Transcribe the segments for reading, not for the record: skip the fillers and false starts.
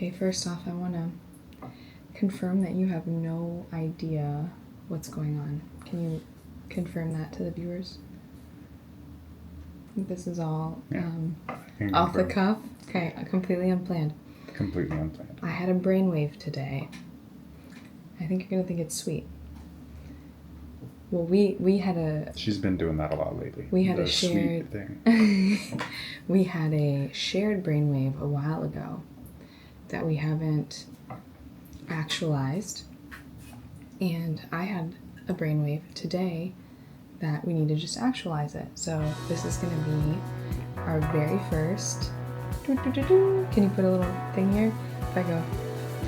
Okay, first off, I want to confirm that you have no idea what's going on. Can you confirm that to the viewers? This is all off the cuff? Okay, completely unplanned. Completely unplanned. I had a brainwave today. I think you're going to think it's sweet. Well, we had a... She's been doing that a lot lately. We had a shared... thing. We had a shared brainwave a while ago that we haven't actualized. And I had a brainwave today that we need to just actualize it. So this is going to be our very first... Can you put a little thing here? If I go,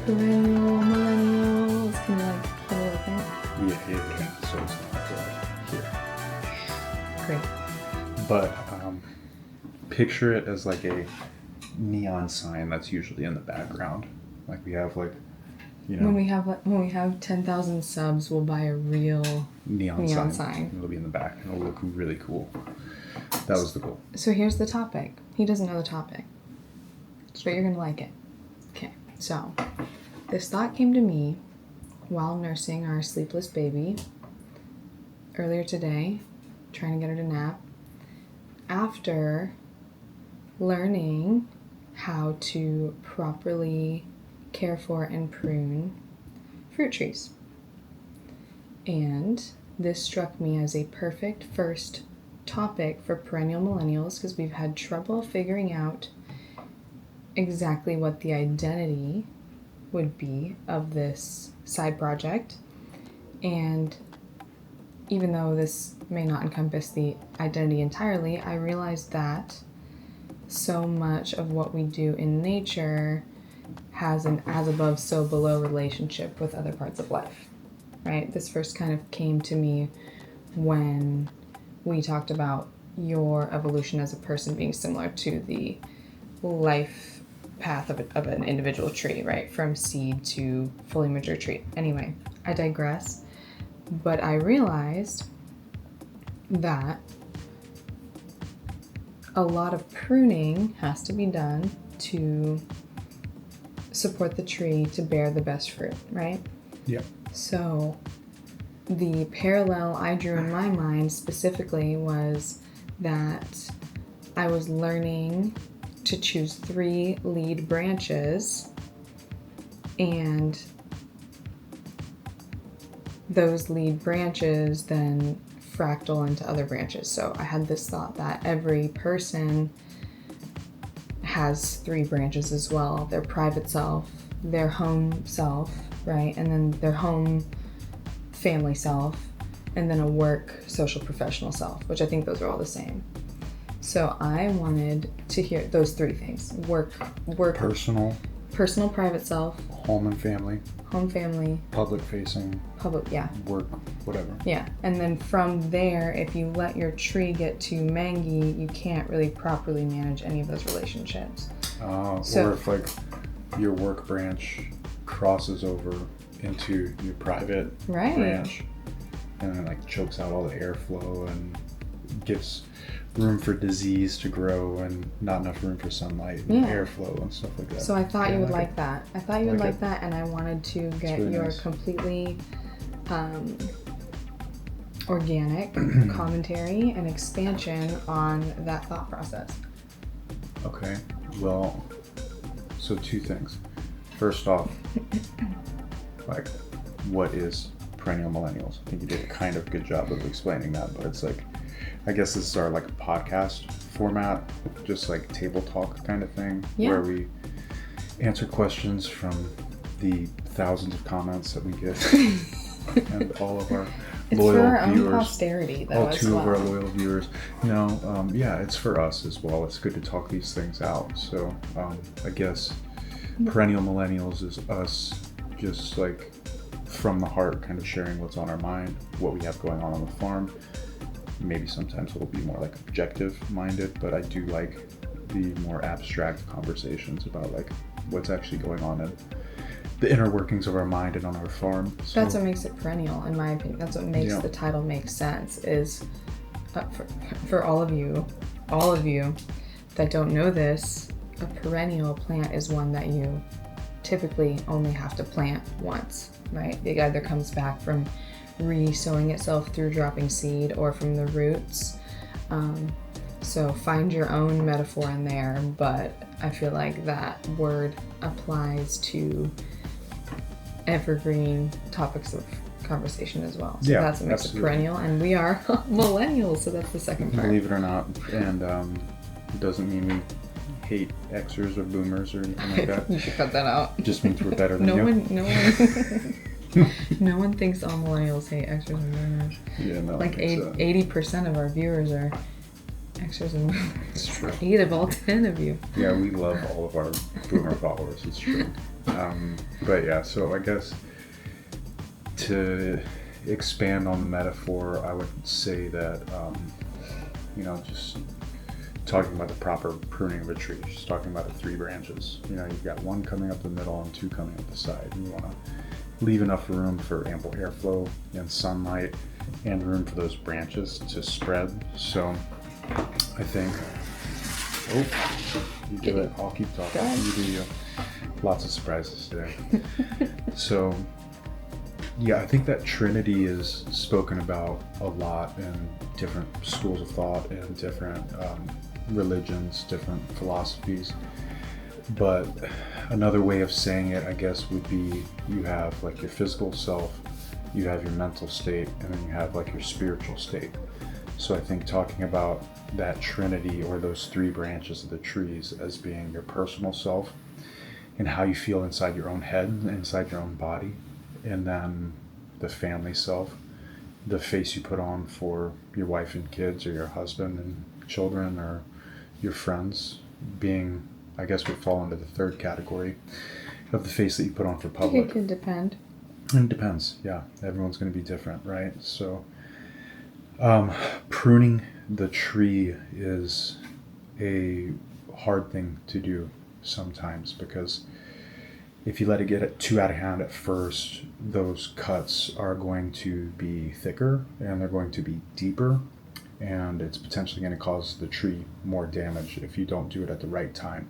Perennial, Millennials, can you like put a little thing? Yeah. Okay. So it's not here. Great. But picture it as like a neon sign that's usually in the background. Like we have like, you know. When we have 10,000 subs, we'll buy a real neon sign. It'll be in the back and it'll look really cool. That was the goal. So here's the topic. He doesn't know the topic, but you're gonna like it. Okay. So this thought came to me while nursing our sleepless baby earlier today, trying to get her to nap, after learning how to properly care for and prune fruit trees. And this struck me as a perfect first topic for Perennial Millennials because we've had trouble figuring out exactly what the identity would be of this side project. And even though this may not encompass the identity entirely, I realized that so much of what we do in nature has an as above, so below relationship with other parts of life, right? This first kind of came to me when we talked about your evolution as a person being similar to the life path of an individual tree, right? From seed to fully mature tree. Anyway, I digress. But I realized that a lot of pruning has to be done to support the tree to bear the best fruit, right? Yeah. So the parallel I drew in my mind specifically was that I was learning to choose 3 lead branches, and those lead branches then fractal into other branches. So I had this thought that every person has 3 branches as well: their private self, their home self, right? And then their home family self, and then a work social professional self, which I think those are all the same. So I wanted to hear those 3 things: work, personal private self, home and family, public facing, yeah, work, whatever. Yeah. And then from there, if you let your tree get too mangy, you can't really properly manage any of those relationships. Or if like your work branch crosses over into your private branch and then like chokes out all the airflow and gives room for disease to grow and not enough room for sunlight and airflow and stuff like that. So I thought you would like that. I thought you would like that, and I wanted to get really your completely organic commentary and expansion on that thought process. Okay. Well, so 2 things. First off, like, what is Perennial Millennials? I think you did a kind of good job of explaining that, but it's like, I guess this is our like podcast format, just like table talk kind of thing, where we answer questions from the thousands of comments that we get and all of our loyal for our viewers. Own posterity, though, all 2 of our loyal viewers. No, it's for us as well. It's good to talk these things out. So I guess Perennial Millennials is us just like from the heart, kind of sharing what's on our mind, what we have going on the farm. Maybe sometimes it'll be more like objective minded, but I do like the more abstract conversations about like what's actually going on in the inner workings of our mind and on our farm. So, that's what makes it perennial, in my opinion. That's what makes the title make sense, is for all of you that don't know this, a perennial plant is one that you typically only have to plant once, right? It either comes back from re-sowing itself through dropping seed or from the roots. So find your own metaphor in there, but I feel like that word applies to evergreen topics of conversation as well. So that's what makes it perennial, and we are millennials, so that's the second part. Believe it or not, and it doesn't mean we hate Xers or boomers or anything like that. You should cut that out. It just means we're better than you. No one thinks all millennials hate Xers and boomers. Yeah, no. Like 80% of our viewers are Xers and boomers. It's true. 8 of all 10 of you. Yeah, we love all of our boomer followers. It's true. But yeah, so I guess to expand on the metaphor, I would say that, just talking about the proper pruning of a tree, just talking about the 3 branches. You've got one coming up the middle and 2 coming up the side. And you want to leave enough room for ample airflow and sunlight and room for those branches to spread. So I think, you do it. I'll keep talking. You do you. Lots of surprises today. So, yeah, I think that Trinity is spoken about a lot in different schools of thought and different religions, different philosophies. But another way of saying it, I guess, would be you have like your physical self, you have your mental state, and then you have like your spiritual state. So I think talking about that Trinity or those 3 branches of the trees as being your personal self and how you feel inside your own head, inside your own body, and then the family self, the face you put on for your wife and kids or your husband and children or your friends, being, I guess, would fall into the 3rd category of the face that you put on for public. It could depend. It depends, yeah. Everyone's going to be different, right? So pruning the tree is a hard thing to do sometimes, because if you let it get too out of hand at first, those cuts are going to be thicker and they're going to be deeper, and it's potentially going to cause the tree more damage if you don't do it at the right time.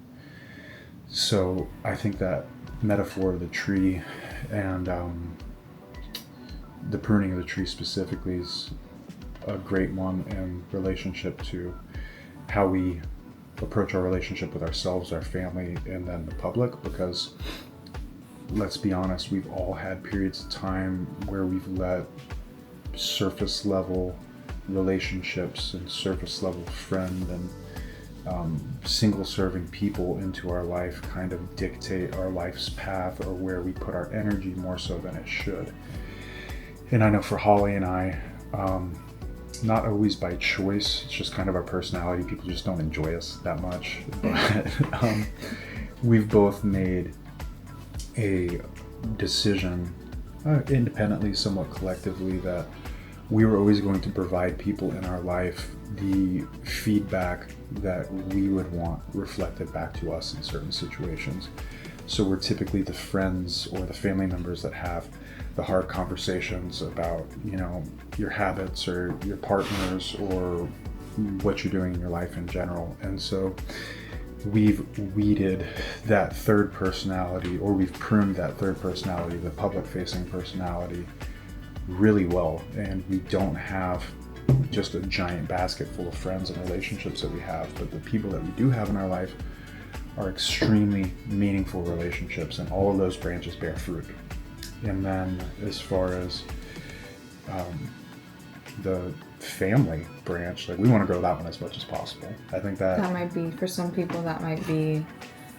So I think that metaphor of the tree and the pruning of the tree specifically is a great one in relationship to how we approach our relationship with ourselves, our family, and then the public, because let's be honest, we've all had periods of time where we've let surface level relationships and surface level friend and single serving people into our life kind of dictate our life's path or where we put our energy more so than it should. And I know for Holly and I, not always by choice, it's just kind of our personality. People just don't enjoy us that much. But we've both made a decision, independently, somewhat collectively, that we were always going to provide people in our life the feedback that we would want reflected back to us in certain situations. So we're typically the friends or the family members that have the hard conversations about, your habits or your partners or what you're doing in your life in general. And so we've weeded that 3rd personality, or we've pruned that 3rd personality, the public facing personality, really well. And we don't have just a giant basket full of friends and relationships that we have, but the people that we do have in our life are extremely meaningful relationships, and all of those branches bear fruit. And then as far as the family branch, like, we want to grow that one as much as possible. I think that might be, for some people, that might be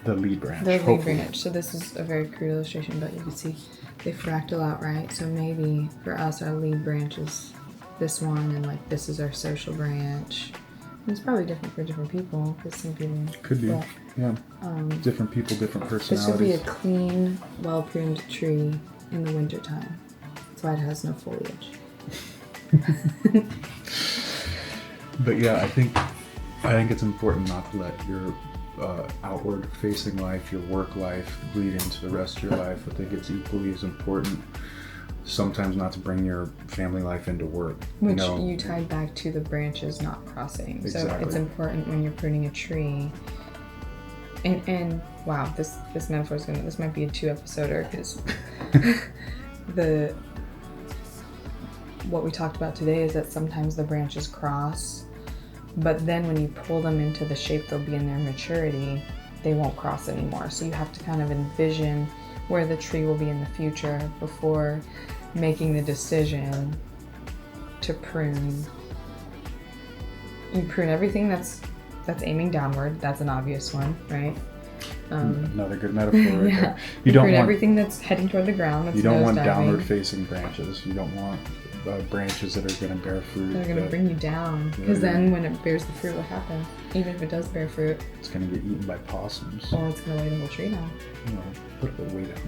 the lead branch. The lead branch. So this is a very crude illustration, but you can see they fractal out, right? So maybe for us, our lead branch is this one, and like this is our social branch. And it's probably different for different people, because some people could be, different people, different personalities. This would be a clean, well-pruned tree in the wintertime. That's why it has no foliage. But yeah, I think it's important not to let your outward facing life, your work life, bleed into the rest of your life. I think it's equally as important sometimes not to bring your family life into work. Which you tied back to the branches not crossing. Exactly. So it's important when you're pruning a tree And wow, this metaphor this might be a 2-episoder because what we talked about today is that sometimes the branches cross, but then when you pull them into the shape they'll be in their maturity, they won't cross anymore. So you have to kind of envision where the tree will be in the future before making the decision to prune. You prune everything that's aiming downward. That's an obvious one, right? Another good metaphor right yeah. there. You don't want everything that's heading toward the ground. You don't want downward facing branches. You don't want branches that are going to bear fruit. They're going to bring you down. Because then when it bears the fruit, what happens? Even if it does bear fruit, it's going to get eaten by possums. Or it's going to weigh the whole tree down. No, put the weight on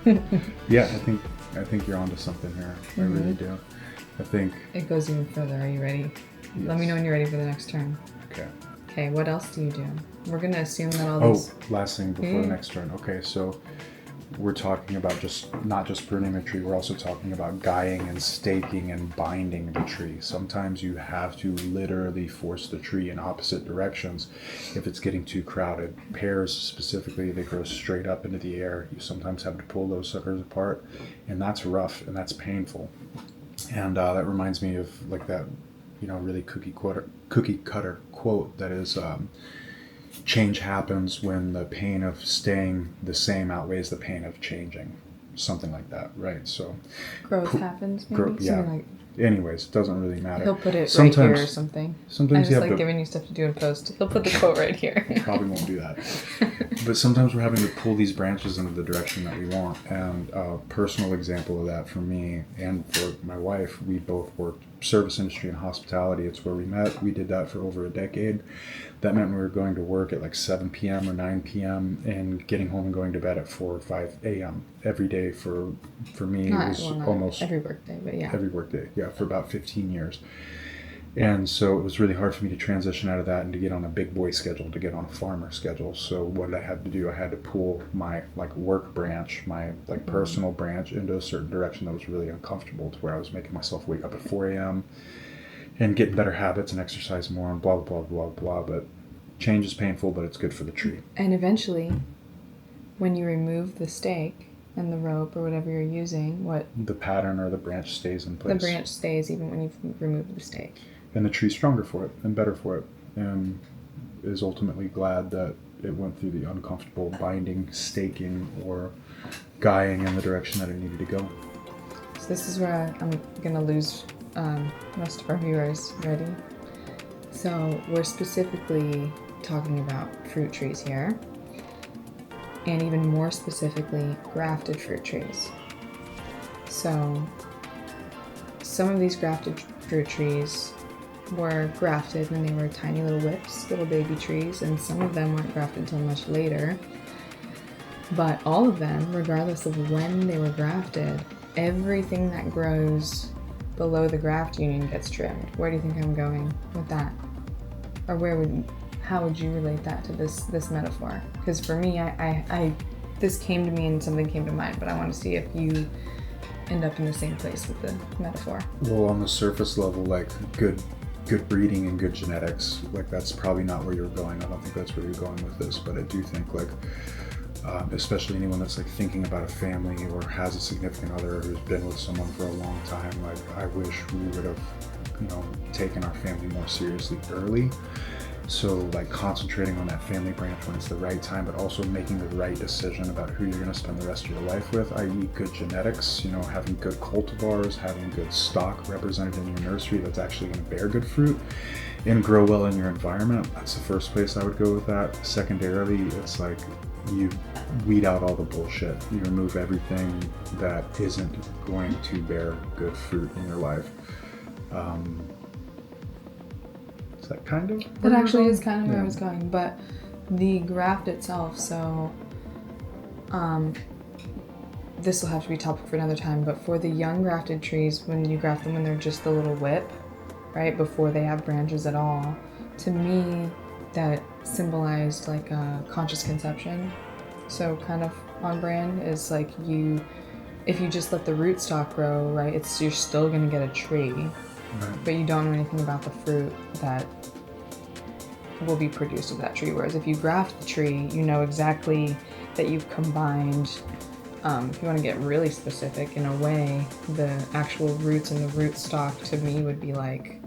that. Yeah, I think you're onto something here. I really do. I think it goes even further. Are you ready? Yes. Let me know when you're ready for the next turn. Okay, what else do you do? We're going to assume that all these... last thing before the next turn. Okay, so we're talking about not just pruning the tree, we're also talking about guying and staking and binding the tree. Sometimes you have to literally force the tree in opposite directions if it's getting too crowded. Pears specifically, they grow straight up into the air. You sometimes have to pull those suckers apart, and that's rough and that's painful. And that reminds me of like that, really cookie cutter quote that is, change happens when the pain of staying the same outweighs the pain of changing. Something like that, right? So growth happens, maybe? Yeah. Anyways, it doesn't really matter. He'll put it right here or something. Sometimes I just giving you stuff to do in post. He'll put the quote right here. Probably won't do that. But sometimes we're having to pull these branches into the direction that we want. And a personal example of that for me and for my wife, we both worked service industry and hospitality. It's where we met. We did that for over a decade. That meant we were going to work at like 7 p.m. or 9 p.m. and getting home and going to bed at 4 or 5 a.m. every day for me. It was almost every workday, but yeah. Every workday, yeah, for about 15 years. And so it was really hard for me to transition out of that and to get on a big boy schedule, to get on a farmer schedule. So what I had to do, I had to pull my work branch, my personal branch into a certain direction that was really uncomfortable, to where I was making myself wake up at 4 a.m. and get better habits and exercise more and blah, blah, blah, blah. But change is painful, but it's good for the tree. And eventually, when you remove the stake and the rope or whatever you're using, the pattern or the branch stays in place. The branch stays even when you've removed the stake. And the tree's stronger for it and better for it, and is ultimately glad that it went through the uncomfortable binding, staking, or guying in the direction that it needed to go. So this is where I'm going to lose most of our viewers. Ready? So we're specifically talking about fruit trees here, and even more specifically, grafted fruit trees. So some of these grafted fruit trees were grafted when they were tiny little whips, little baby trees, and some of them weren't grafted until much later. But all of them, regardless of when they were grafted, everything that grows below the graft union gets trimmed. Where do you think I'm going with that? Or how would you relate that to this metaphor? Because for me, I this came to me and something came to mind, but I want to see if you end up in the same place with the metaphor. Well, on the surface level, good breeding and good genetics, that's probably not where you're going. I don't think that's where you're going with this, but I do think especially anyone that's thinking about a family or has a significant other who's been with someone for a long time, I wish we would have taken our family more seriously early. So concentrating on that family branch when it's the right time, but also making the right decision about who you're going to spend the rest of your life with, i.e. good genetics, having good cultivars, having good stock represented in your nursery that's actually going to bear good fruit and grow well in your environment. That's the first place I would go with that. Secondarily, it's you weed out all the bullshit. You remove everything that isn't going to bear good fruit in your life. Is that kind of? That actually is kind of where I was going, but the graft itself, so this will have to be a topic for another time, but for the young grafted trees, when you graft them when they're just the little whip, right, before they have branches at all, to me, that symbolized conscious conception. So kind of on brand is if you just let the rootstock grow, right, you're still going to get a tree. Right. But you don't know anything about the fruit that will be produced of that tree. Whereas if you graft the tree, you know exactly that you've combined, if you want to get really specific, in a way, the actual roots and the rootstock to me would be like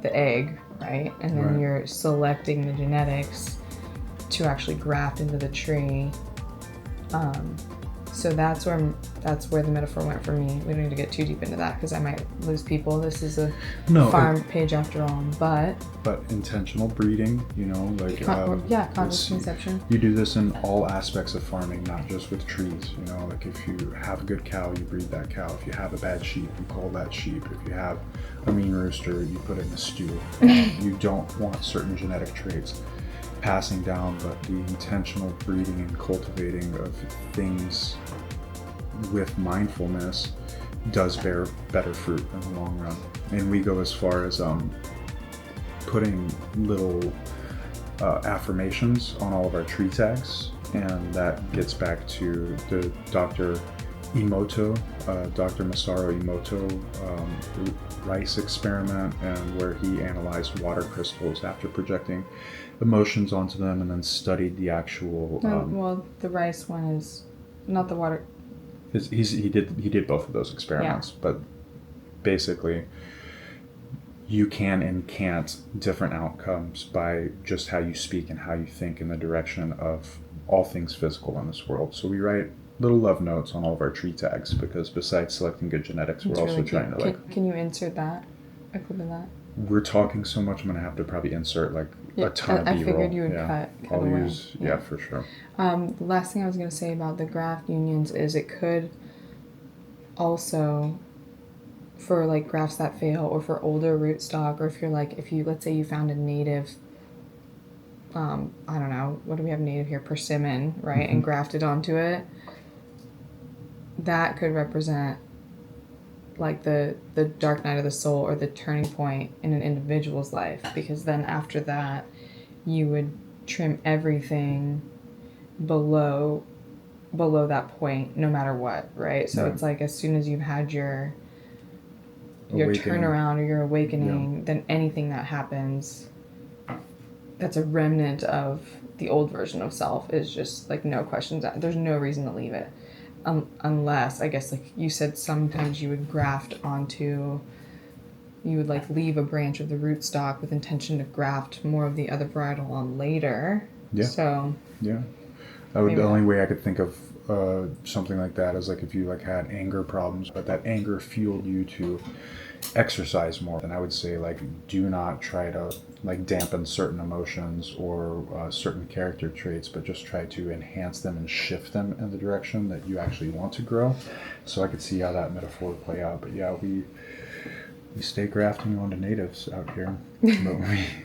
the egg, right? And then Right. you're selecting the genetics to actually graft into the tree. So that's where the metaphor went for me. We don't need to get too deep into that because I might lose people. This is a farm page after all, but intentional breeding, you know, like conscious conception. You do this in all aspects of farming, not just with trees. You know, like if you have a good cow, you breed that cow. If you have a bad sheep, you cull that sheep. If you have a mean rooster, you put it in a stew. You don't want certain genetic traits passing down, but the intentional breeding and cultivating of things with mindfulness does bear better fruit in the long run. And we go as far as putting little affirmations on all of our tree tags, and that gets back to the Dr. Emoto, Dr. Masaru Emoto rice experiment, and where he analyzed water crystals after projecting emotions onto them, and then studied the actual. Well, the rice one is not the water. He did both of those experiments, but basically, you can and can't different outcomes by just how you speak and how you think in the direction of all things physical in this world. So we write little love notes on all of our tree tags because besides selecting good genetics, we're also trying to Can you insert that? A clip of that? We're talking so much, I'm gonna have to probably insert like a ton of B-roll. I figured you would cut I'll away. use for sure. The last thing I was going to say about the graft unions is it could also, for like grafts that fail or for older rootstock, or if you let's say you found a native, I don't know, what do we have native here? Persimmon, right? Mm-hmm. And grafted onto it. That could represent like the dark night of the soul or the turning point in an individual's life, because then after that you would trim everything below that point no matter what, right? So it's like as soon as you've had your turnaround or your awakening, then anything that happens that's a remnant of the old version of self is just like no questions. There's no reason to leave it. Unless, I guess, like you said, sometimes you would graft onto, you would like leave a branch of the rootstock with intention to graft more of the other varietal on later. Yeah. So. Yeah. The only way I could think of something like that is like if you like had anger problems, but that anger fueled you to exercise more, then I would say like do not try to like dampen certain emotions or certain character traits, but just try to enhance them and shift them in the direction that you actually want to grow. So I could see how that metaphor would play out. But yeah, we stay grafting onto natives out here, but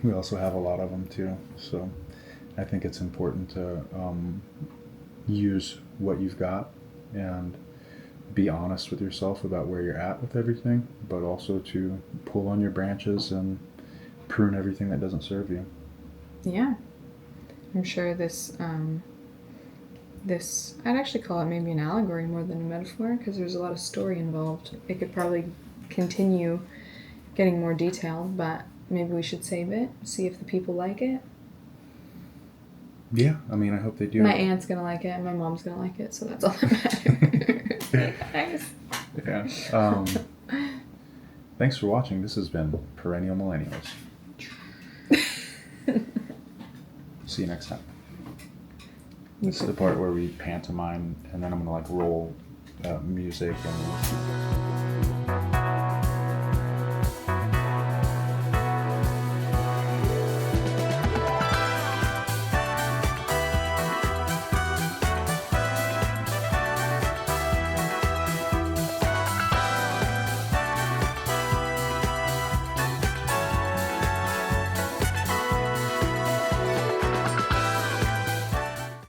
we also have a lot of them too. So I think it's important to use what you've got and be honest with yourself about where you're at with everything, but also to pull on your branches and prune everything that doesn't serve you. Yeah. I'm sure this I'd actually call it maybe an allegory more than a metaphor, because there's a lot of story involved. It could probably continue getting more detailed, but maybe we should save it, see if the people like it. Yeah, I mean, I hope they do. My aunt's gonna like it, and my mom's gonna like it, so that's all that matters. Thanks. Yeah. Thanks for watching. This has been Perennial Millennials. See you next time. This is the part where we pantomime, and then I'm gonna like roll music and.